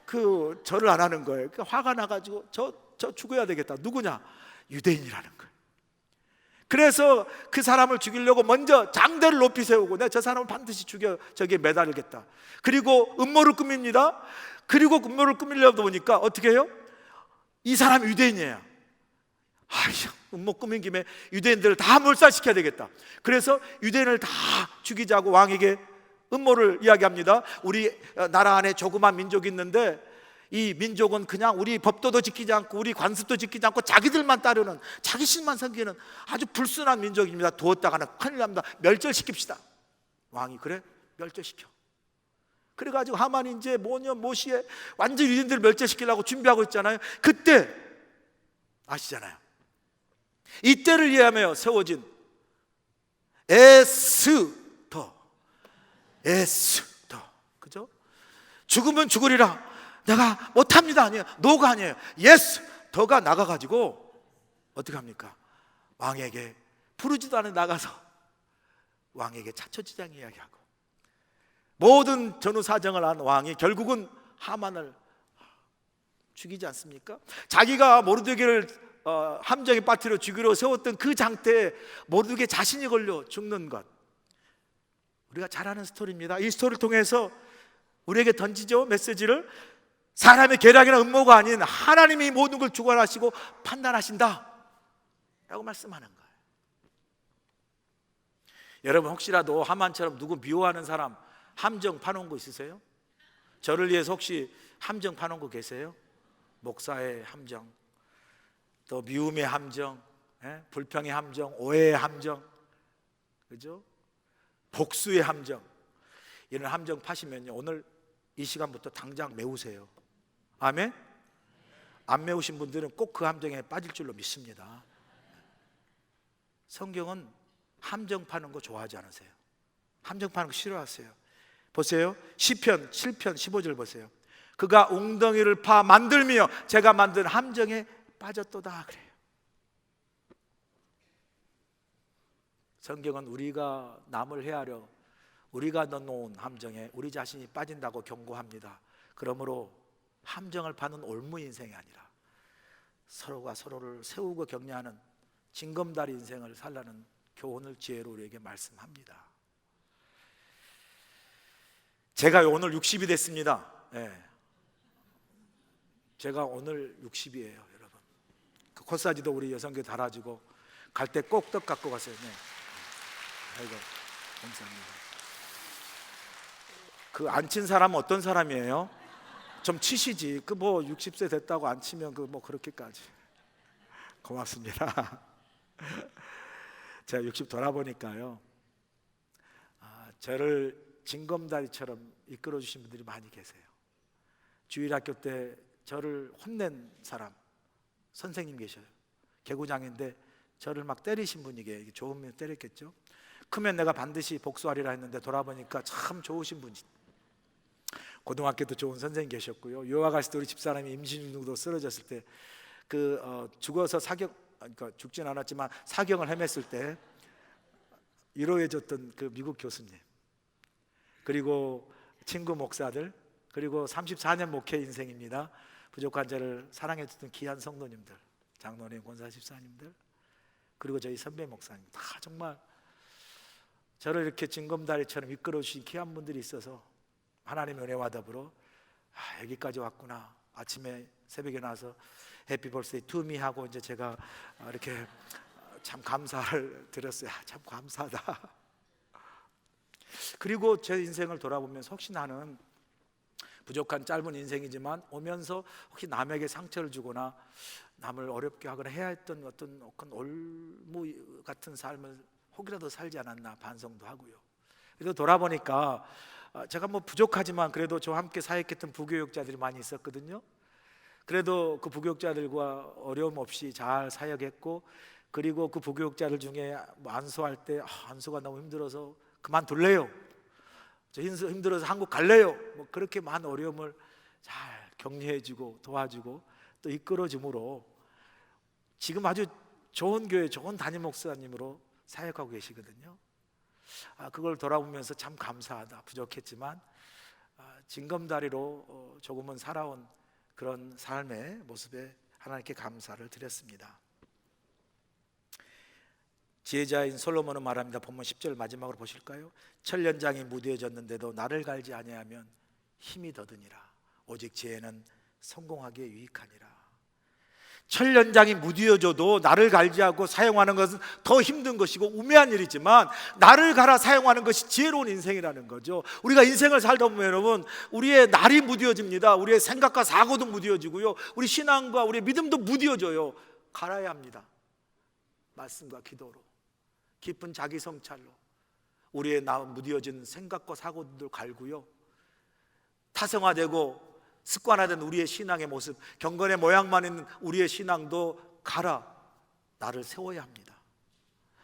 그 절을 안 하는 거예요. 그러니까 화가 나가지고 저 죽어야 되겠다. 누구냐? 유대인이라는 거예요. 그래서 그 사람을 죽이려고 먼저 장대를 높이 세우고 내가 저 사람을 반드시 죽여 저기에 매달리겠다. 그리고 음모를 꾸밉니다. 그리고 음모를 꾸미려다 보니까 어떻게 해요? 이 사람이 유대인이에요. 음모 꾸민 김에 유대인들을 다 몰살시켜야 되겠다. 그래서 유대인을 다 죽이자고 왕에게 음모를 이야기합니다. 우리 나라 안에 조그만 민족이 있는데 이 민족은 그냥 우리 법도도 지키지 않고 우리 관습도 지키지 않고 자기들만 따르는, 자기심만 섬기는 아주 불순한 민족입니다. 두었다가는 큰일 납니다. 멸절시킵시다. 왕이 그래? 멸절시켜. 그래가지고 하만이 이제 모년 모시에 완전 유대인들을 멸절시키려고 준비하고 있잖아요. 그때 아시잖아요, 이때를 위하여 세워진 에스더, 그죠? 죽으면 죽으리라, 내가 못합니다 아니에요, 노가 아니에요, 예스 더가 나가가지고 어떻게 합니까? 왕에게 부르지도 않은 나가서 왕에게 차초지장 이야기하고, 모든 전후 사정을 한 왕이 결국은 하만을 죽이지 않습니까? 자기가 모르드게를 함정에 빠뜨려 죽이려 세웠던 그 장태에 모르드게 자신이 걸려 죽는 것, 우리가 잘 아는 스토리입니다. 이 스토리를 통해서 우리에게 던지죠, 메시지를. 사람의 계략이나 음모가 아닌 하나님이 모든 걸 주관하시고 판단하신다 라고 말씀하는 거예요. 여러분 혹시라도 하만처럼 누구 미워하는 사람 함정 파놓은 거 있으세요? 저를 위해서 혹시 함정 파놓은 거 계세요? 목사의 함정, 또 미움의 함정, 불평의 함정, 오해의 함정, 그죠? 복수의 함정, 이런 함정 파시면요, 오늘 이 시간부터 당장 메우세요. 아멘? 안 메우신 분들은 꼭 그 함정에 빠질 줄로 믿습니다. 성경은 함정 파는 거 좋아하지 않으세요? 함정 파는 거 싫어하세요. 보세요. 시편 7편 15절 보세요. 그가 웅덩이를 파 만들며 제가 만든 함정에 빠졌도다 그래요. 성경은 우리가 남을 해하려 우리가 넣어놓은 함정에 우리 자신이 빠진다고 경고합니다. 그러므로 함정을 파는 올무 인생이 아니라 서로가 서로를 세우고 격려하는 징검다리 인생을 살라는 교훈을 지혜로 우리에게 말씀합니다. 제가 오늘 60이 됐습니다. 네. 제가 오늘 60이에요, 여러분. 그 코사지도 우리 여성교 달아주고 갈 때 꼭 떡 갖고 가세요. 네. 아이고, 감사합니다. 그 안 친 사람은 어떤 사람이에요? 좀 치시지. 그 뭐 60세 됐다고 안 치면 그 뭐 그렇게까지. 고맙습니다. 제가 60 돌아보니까요, 저를 징검다리처럼 이끌어 주신 분들이 많이 계세요. 주일학교 때 저를 혼낸 사람 선생님 계셔요. 개구장인데 저를 막 때리신 분이게 좋으면 때렸겠죠. 크면 내가 반드시 복수하리라 했는데 돌아보니까 참 좋으신 분이. 고등학교도 좋은 선생님 계셨고요. 유학 갔을 때 우리 집사람이 임신 중도 쓰러졌을 때 죽어서 사격, 그러니까 죽진 않았지만 사경을 헤맸을 때 위로해줬던 그 미국 교수님, 그리고 친구 목사들, 그리고 34년 목회 인생입니다. 부족한 자를 사랑해주던 귀한 성도님들, 장로님, 권사 집사님들, 그리고 저희 선배 목사님, 다 정말 저를 이렇게 징검다리처럼 이끌어 주신 귀한 분들이 있어서 하나님의 은혜와 더불어 여기까지 왔구나. 아침에 새벽에 나와서 해피 벌스데이 투미 하고 이제 제가 이렇게 참 감사를 드렸어요. 참 감사하다. 그리고 제 인생을 돌아보면서 혹시 나는 부족한 짧은 인생이지만 오면서 혹시 남에게 상처를 주거나 남을 어렵게 하거나 해야 했던 어떤 올무 같은 삶을 혹이라도 살지 않았나 반성도 하고요. 그래서 돌아보니까 제가 뭐 부족하지만 그래도 저와 함께 사역했던 부교육자들이 많이 있었거든요. 그래도 그 부교육자들과 어려움 없이 잘 사역했고, 그리고 그 부교육자들 중에 뭐 안수할 때 안수가 너무 힘들어서 그만둘래요, 저 힘들어서 한국 갈래요, 뭐 그렇게 많은 어려움을 잘 격려해주고 도와주고 또 이끌어줌으로 지금 아주 좋은 교회 좋은 담임 목사님으로 사역하고 계시거든요. 그걸 돌아보면서 참 감사하다. 부족했지만 징검다리로 조금은 살아온 그런 삶의 모습에 하나님께 감사를 드렸습니다. 지혜자인 솔로몬은 말합니다. 본문 10절 마지막으로 보실까요? 천년장이 무뎌졌는데도 나를 갈지 아니하면 힘이 더드니라. 오직 지혜는 성공하기에 유익하니라. 천년장이 무뎌져도 나를 갈지 않고 사용하는 것은 더 힘든 것이고 우매한 일이지만 나를 갈아 사용하는 것이 지혜로운 인생이라는 거죠. 우리가 인생을 살다 보면 여러분, 우리의 날이 무뎌집니다. 우리의 생각과 사고도 무뎌지고요, 우리 신앙과 우리의 믿음도 무뎌져요. 갈아야 합니다. 말씀과 기도로, 깊은 자기 성찰로 우리의 무뎌진 생각과 사고들도 갈고요, 타성화되고 습관화된 우리의 신앙의 모습, 경건의 모양만 있는 우리의 신앙도 갈아 나를 세워야 합니다.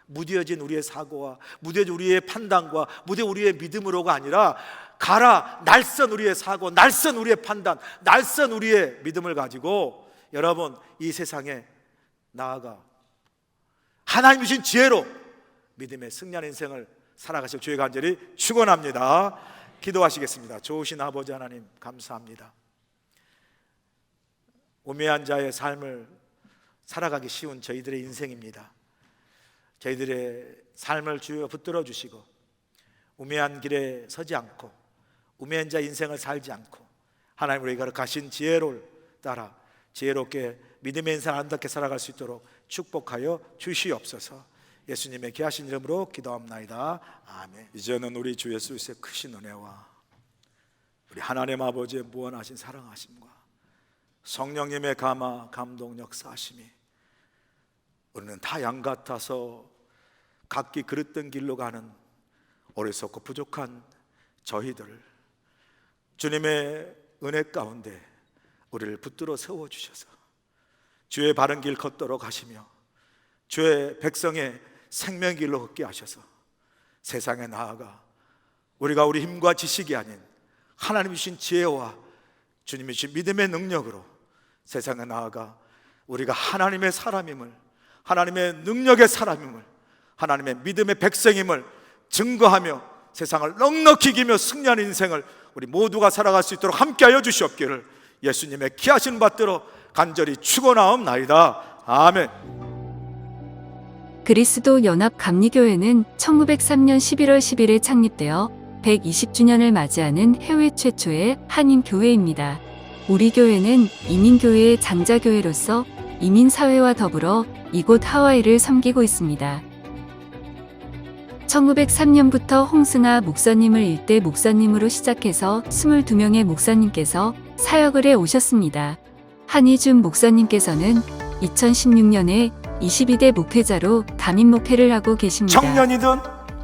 무뎌진 우리의 사고와 무뎌진 우리의 판단과 무뎌진 우리의 믿음으로가 아니라 갈아 날선 우리의 사고, 날선 우리의 판단, 날선 우리의 믿음을 가지고 여러분 이 세상에 나아가 하나님 주신 지혜로 믿음의 승리하는 인생을 살아가실 주의 간절히 축원합니다. 기도하시겠습니다. 좋으신 아버지 하나님 감사합니다. 우매한 자의 삶을 살아가기 쉬운 저희들의 인생입니다. 저희들의 삶을 주여 붙들어 주시고 우매한 길에 서지 않고 우매한 자 인생을 살지 않고 하나님 우리가 가신 지혜를 따라 지혜롭게 믿음의 인생 아름답게 살아갈 수 있도록 축복하여 주시옵소서. 예수님의 귀하신 이름으로 기도합나이다. 아멘. 이제는 우리 주 예수 그리스도의 크신 은혜와 우리 하나님 아버지의 무한하신 사랑하심과 성령님의 감화 감동 역사하심이 우리는 다 양 같아서 각기 그릇된 길로 가는 어리석고 부족한 저희들을 주님의 은혜 가운데 우리를 붙들어 세워주셔서 주의 바른 길 걷도록 하시며 주의 백성의 생명길로 걷게 하셔서 세상에 나아가 우리가 우리 힘과 지식이 아닌 하나님이 주신 지혜와 주님이 주신 믿음의 능력으로 세상에 나아가 우리가 하나님의 사람임을, 하나님의 능력의 사람임을, 하나님의 믿음의 백성임을 증거하며 세상을 넉넉히 이기며 승리하는 인생을 우리 모두가 살아갈 수 있도록 함께하여 주시옵기를 예수님의 귀하신 받들어 간절히 축원하옵나이다. 아멘. 그리스도 연합 감리교회는 1903년 11월 10일에 창립되어 120주년을 맞이하는 해외 최초의 한인 교회입니다. 우리 교회는 이민교회의 장자교회로서 이민사회와 더불어 이곳 하와이를 섬기고 있습니다. 1903년부터 홍승아 목사님을 일대 목사님으로 시작해서 22명의 목사님께서 사역을 해 오셨습니다. 한희준 목사님께서는 2016년에 22대 목회자로 담임 목회를 하고 계십니다. 청년이든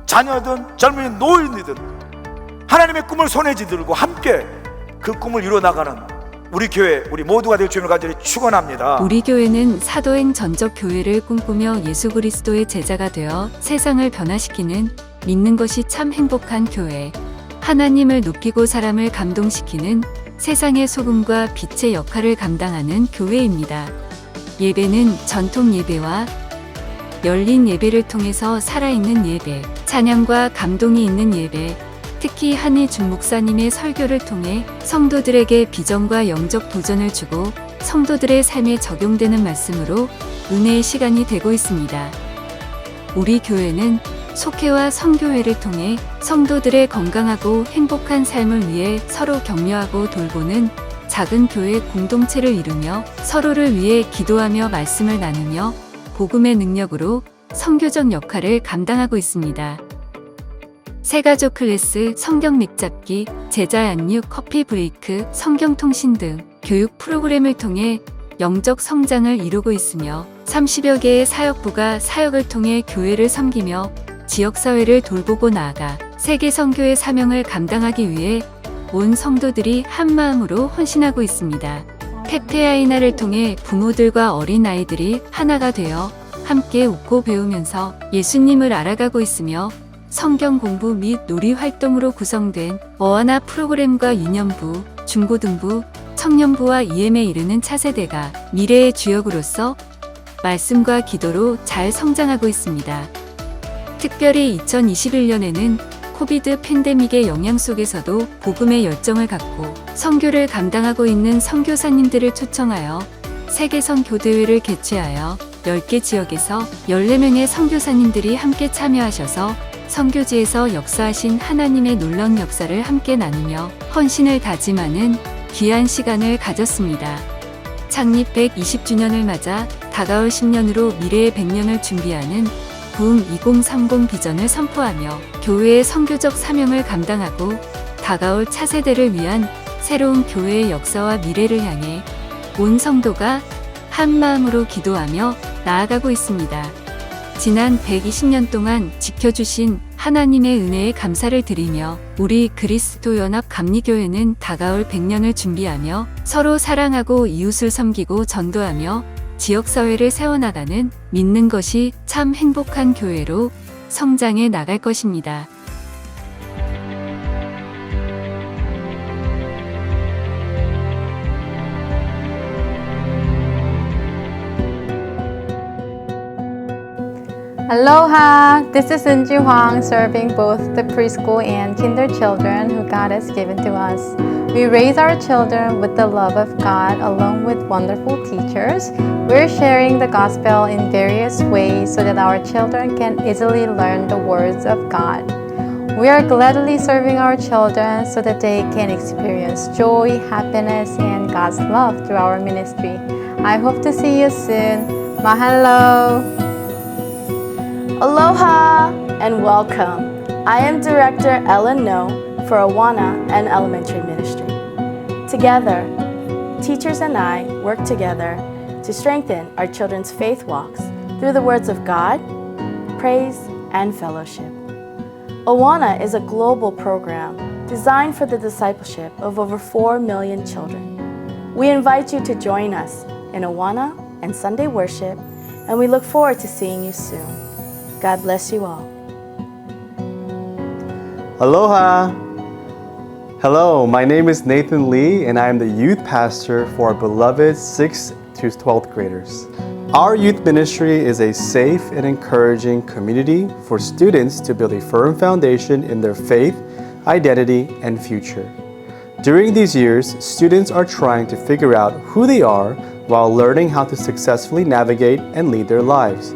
자녀든 젊은이 노인이든 하나님의 꿈을 손에 쥐들고 함께 그 꿈을 이루어나가는 우리 교회, 우리 모두가 될 주님을 간절히 축원합니다. 우리 교회는 사도행 전적 교회를 꿈꾸며 예수 그리스도의 제자가 되어 세상을 변화시키는 믿는 것이 참 행복한 교회, 하나님을 높이고 사람을 감동시키는 세상의 소금과 빛의 역할을 감당하는 교회입니다. 예배는 전통 예배와 열린 예배를 통해서 살아있는 예배, 찬양과 감동이 있는 예배, 특히 한희준 목사님의 설교를 통해 성도들에게 비전과 영적 도전을 주고 성도들의 삶에 적용되는 말씀으로 은혜의 시간이 되고 있습니다. 우리 교회는 속회와 선교회를 통해 성도들의 건강하고 행복한 삶을 위해 서로 격려하고 돌보는 작은 교회 공동체를 이루며 서로를 위해 기도하며 말씀을 나누며 복음의 능력으로 선교적 역할을 감당하고 있습니다. 새가족 클래스, 성경 맥잡기, 제자 양육, 커피 브레이크, 성경 통신 등 교육 프로그램을 통해 영적 성장을 이루고 있으며 30여 개의 사역부가 사역을 통해 교회를 섬기며 지역사회를 돌보고 나아가 세계 선교의 사명을 감당하기 위해 온 성도들이 한마음으로 헌신하고 있습니다. 페페아이나를 통해 부모들과 어린아이들이 하나가 되어 함께 웃고 배우면서 예수님을 알아가고 있으며 성경 공부 및 놀이 활동으로 구성된 어하나 프로그램과 유년부, 중고등부, 청년부와 EM에 이르는 차세대가 미래의 주역으로서 말씀과 기도로 잘 성장하고 있습니다. 특별히 2021년에는 코비드 팬데믹의 영향 속에서도 복음의 열정을 갖고 선교를 감당하고 있는 선교사님들을 초청하여 세계선 교대회를 개최하여 10개 지역에서 14명의 선교사님들이 함께 참여하셔서 선교지에서 역사하신 하나님의 놀라운 역사를 함께 나누며 헌신을 다짐하는 귀한 시간을 가졌습니다. 창립 120주년을 맞아 다가올 10년으로 미래의 100년을 준비하는 부흥 2030 비전을 선포하며 교회의 선교적 사명을 감당하고 다가올 차세대를 위한 새로운 교회의 역사와 미래를 향해 온 성도가 한 마음으로 기도하며 나아가고 있습니다. 지난 120년 동안 지켜주신 하나님의 은혜에 감사를 드리며 우리 그리스도 연합 감리교회는 다가올 100년을 준비하며 서로 사랑하고 이웃을 섬기고 전도하며 지역사회를 세워나가는 믿는 것이 참 행복한 교회로 성장해 나갈 것입니다. Aloha! This is Sunji Huang serving both the preschool and kinder children who God has given to us. We raise our children with the love of God along with wonderful teachers. We're sharing the gospel in various ways so that our children can easily learn the words of God. We are gladly serving our children so that they can experience joy, happiness, and God's love through our ministry. I hope to see you soon. Mahalo! Aloha and welcome. I am Director Ellen No for Awana and Elementary Ministry. Together, teachers and I work together to strengthen our children's faith walks through the words of God, praise, and fellowship. Awana is a global program designed for the discipleship of over 4 million children. We invite you to join us in Awana and Sunday worship, and we look forward to seeing you soon. God bless you all. Aloha! Hello, my name is Nathan Lee and I am the youth pastor for our beloved 6th to 12th graders. Our youth ministry is a safe and encouraging community for students to build a firm foundation in their faith, identity, and future. During these years, students are trying to figure out who they are while learning how to successfully navigate and lead their lives.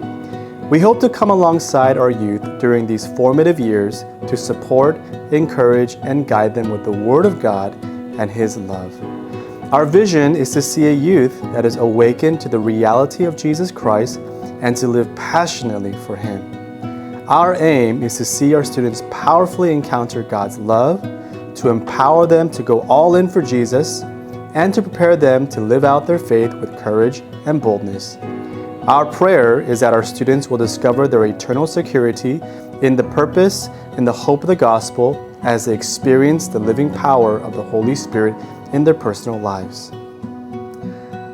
We hope to come alongside our youth during these formative years to support, encourage, and guide them with the Word of God and His love. Our vision is to see a youth that is awakened to the reality of Jesus Christ and to live passionately for Him. Our aim is to see our students powerfully encounter God's love, to empower them to go all in for Jesus, and to prepare them to live out their faith with courage and boldness. Our prayer is that our students will discover their eternal security in the purpose and the hope of the gospel as they experience the living power of the Holy Spirit in their personal lives.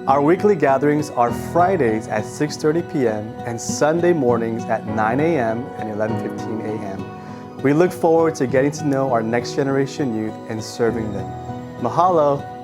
Our weekly gatherings are Fridays at 6:30 p.m. and Sunday mornings at 9 a.m. and 11:15 a.m. We look forward to getting to know our next generation youth and serving them. Mahalo!